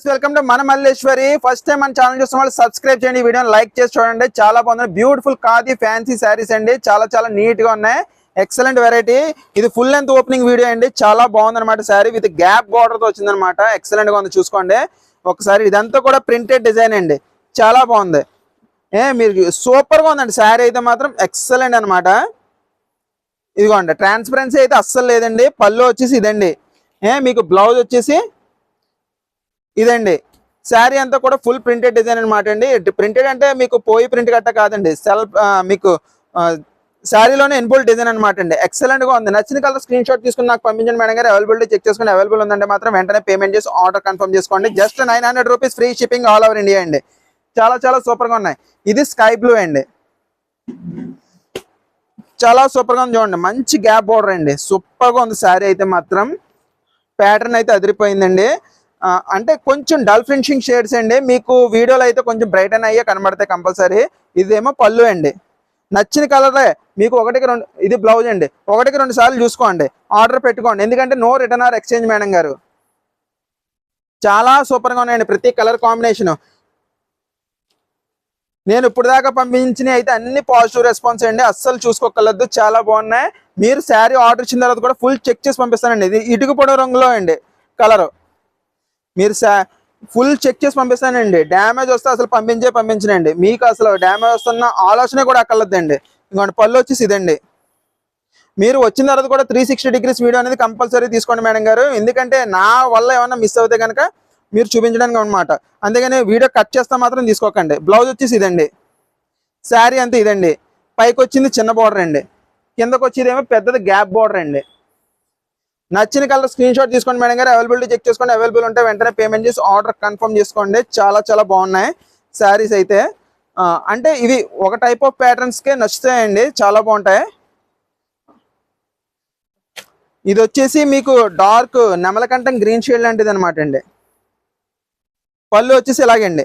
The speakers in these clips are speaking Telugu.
వెల్కమ్ టు మన మల్లేశ్వరి. ఫస్ట్ టైం మన ఛానల్ చూస్తున్న వాళ్ళు సబ్స్క్రైబ్ చేయండి, వీడియోని లైక్ చేసి చూడండి. చాలా బాగుంది, బ్యూటిఫుల్ ఖాదీ ఫ్యాన్సీ శారీస్ అండి. చాలా నీట్ గా ఉన్నాయి, ఎక్సలెంట్ వెరైటీ. ఇది ఫుల్ లెంత్ ఓపెనింగ్ వీడియో అండి. చాలా బాగుంది అనమాట. శారీ విత్ గ్యాప్ బార్డర్ తో వచ్చింది అనమాట. ఎక్సలెంట్ గా ఉంది, చూసుకోండి ఒకసారి. ఇదంతా కూడా ప్రింటెడ్ డిజైన్ అండి, చాలా బాగుంది. మీరు సూపర్ గా ఉందండి శారీ అయితే మాత్రం ఎక్సలెంట్ అనమాట. ఇదిగోండి, ట్రాన్స్పరెన్సీ అయితే అస్సలు లేదండి. పళ్ళు వచ్చేసి ఇదండి, మీకు బ్లౌజ్ వచ్చేసి ఇదండి. శారీ అంతా కూడా ఫుల్ ప్రింటెడ్ డిజైన్ అనమాట అండి. ప్రింటెడ్ అంటే మీకు పోయి ప్రింట్ గట్ట కాదండి, సెల్ఫ్ మీకు శారీలోనే ఇన్బుల్ డిజైన్ అనమాట అండి. ఎక్సలెంట్ గా ఉంది. నచ్చిన కలర్ స్క్రీన్ షాట్ తీసుకుని నాకు పంపించండి మేడం గారు. అవైలబిలిటీ చెక్ చేసుకుని అవైలబుల్ ఉందంటే మాత్రం వెంటనే పేమెంట్ చేసి ఆర్డర్ కన్ఫర్మ్ చేసుకోండి. Just 900 rupees free shipping all over India అండి. చాలా సూపర్ గా ఉన్నాయి. ఇది స్కై బ్లూ అండి, చాలా సూపర్ గా ఉంది. చూడండి, మంచి గ్యాప్ బోర్డర్ అండి. సూపర్ గా ఉంది శారీ అయితే మాత్రం. ప్యాటర్న్ అయితే అదిరిపోయిందండి. అంటే కొంచెం డల్ ఫినిషింగ్ షేడ్స్ అండి. మీకు వీడియోలో అయితే కొంచెం బ్రైట్ అండ్ అయ్యే కనబడతాయి కంపల్సరీ. ఇదేమో పళ్ళు అండి. నచ్చిన కలరే మీకు ఒకటికి రెండు. ఇది బ్లౌజ్ అండి. ఒకటికి 2 సార్లు చూసుకోండి, ఆర్డర్ పెట్టుకోండి. ఎందుకంటే no return or exchange madam గారు. చాలా సూపర్ గా ఉన్నాయండి ప్రతి కలర్ కాంబినేషన్. నేను ఇప్పుడు దాకా పంపించినవి అయితే అన్ని పాజిటివ్ రెస్పాన్స్ అండి, అస్సలు చూసుకోగలదు. చాలా బాగున్నాయి. మీరు శారీ ఆర్డర్ ఇచ్చిన తర్వాత కూడా ఫుల్ చెక్ చేసి పంపిస్తానండి. ఇది ఇటుక పొడవు రంగులో అండి కలరు. మీరు ఫుల్ చెక్ చేసి పంపిస్తానండి. డ్యామేజ్ వస్తే అసలు పంపించనండి. మీకు అసలు డ్యామేజ్ వస్తున్న ఆలోచన కూడా అక్కర్లేదండి. ఇంకోటి పళ్ళు వచ్చేసి ఇదండి. మీరు వచ్చిన తర్వాత కూడా 360 డిగ్రీస్ వీడియో అనేది కంపల్సరీ తీసుకోండి మేడం గారు. ఎందుకంటే నా వల్ల ఏమన్నా మిస్ అవుతే కనుక మీరు చూపించడానికి అనమాట. అందుకని వీడియో కట్ చేస్తే మాత్రం తీసుకోకండి. బ్లౌజ్ వచ్చేసి ఇదండి. శారీ అంతా ఇదండి. పైకి వచ్చింది చిన్న బార్డర్ అండి, కిందకు వచ్చేదేమో పెద్దది గ్యాప్ బార్డర్ అండి. నచ్చిన కలర్ స్క్రీన్ షాట్ తీసుకోండి మేడం గారు. అవైలబిలిటీ చెక్ చేసుకోండి. అవైలబుల్ ఉంటే వెంటనే పేమెంట్ చేసి ఆర్డర్ కన్ఫర్మ్ చేసుకోండి. చాలా బాగున్నాయి శారీస్ అయితే. అంటే ఇవి ఒక టైప్ ఆఫ్ ప్యాటర్న్స్కే నచ్చుతాయండి, చాలా బాగుంటాయి. ఇది వచ్చేసి మీకు డార్క్ నెమలకంఠం గ్రీన్ షేడ్ లాంటిది అనమాట అండి. పళ్ళు వచ్చేసి ఇలాగండి.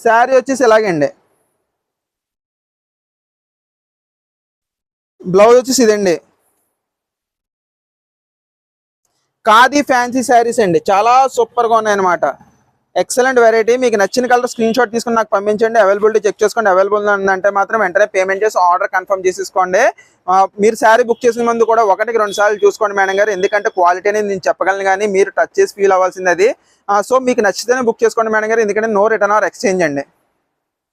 శారీ వచ్చేసి ఇలాగండి. బ్లౌజ్ వచ్చేసి ఇదండి. ఖాదీ ఫ్యాన్సీ శారీస్ అండి, చాలా సూపర్ గా ఉన్నాయి అనమాట. Excellent variety. మీకు నచ్చిన కలర్ స్క్రీన్ షాట్ తీసుకుని నాకు పంపించండి. అవైలబిలిటీ చెక్ చేసుకోండి. అవైలబుల్ ఉందంటే మాత్రం వెంటనే పేమెంట్ చేసి ఆర్డర్ కన్ఫర్మ్ చేసేసుకోండి. మీరు శారీ బుక్ చేసిన ముందు కూడా 1-2 సార్లు చూసుకోండి మేడం గారు. ఎందుకంటే క్వాలిటీ అనేది నేను చెప్పగలను, కానీ మీరు టచ్ చేసి ఫీల్ అవ్వాల్సింది అది. సో మీకు నచ్చితేనే బుక్ చేసుకోండి మేడం గారు. ఎందుకంటే నో రిటర్న్ ఆర్ ఎక్స్చేంజ్ అండి.